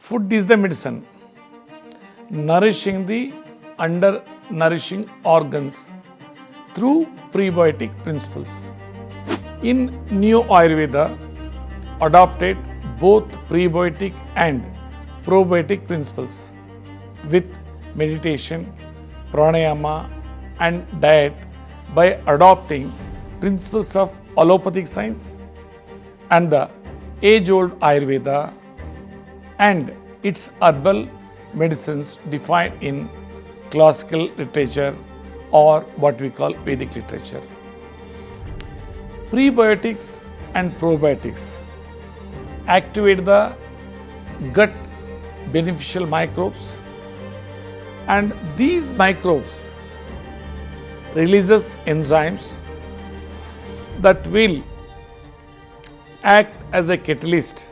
Food is the medicine, nourishing the undernourishing organs through prebiotic principles. In Neo Ayurveda, adopted both prebiotic and probiotic principles with meditation, pranayama and diet by adopting principles of allopathic science and the age-old Ayurveda and its herbal medicines defined in classical literature or what we call Vedic literature. Prebiotics and probiotics activate the gut beneficial microbes, and these microbes releases enzymes that will act as a catalyst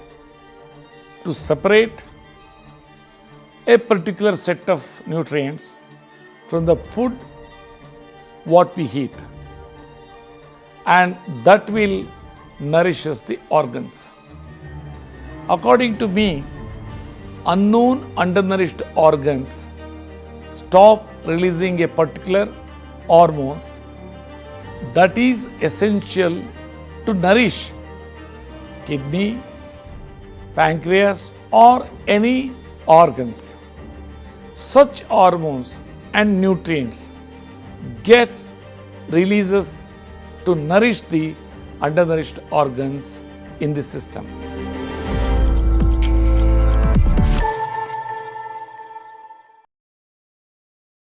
to separate a particular set of nutrients from the food what we eat, and that will nourishes the organs. According to me, unknown undernourished organs stop releasing a particular hormones that is essential to nourish kidney, pancreas or any organs. Such hormones and nutrients gets releases to nourish the undernourished organs in the system.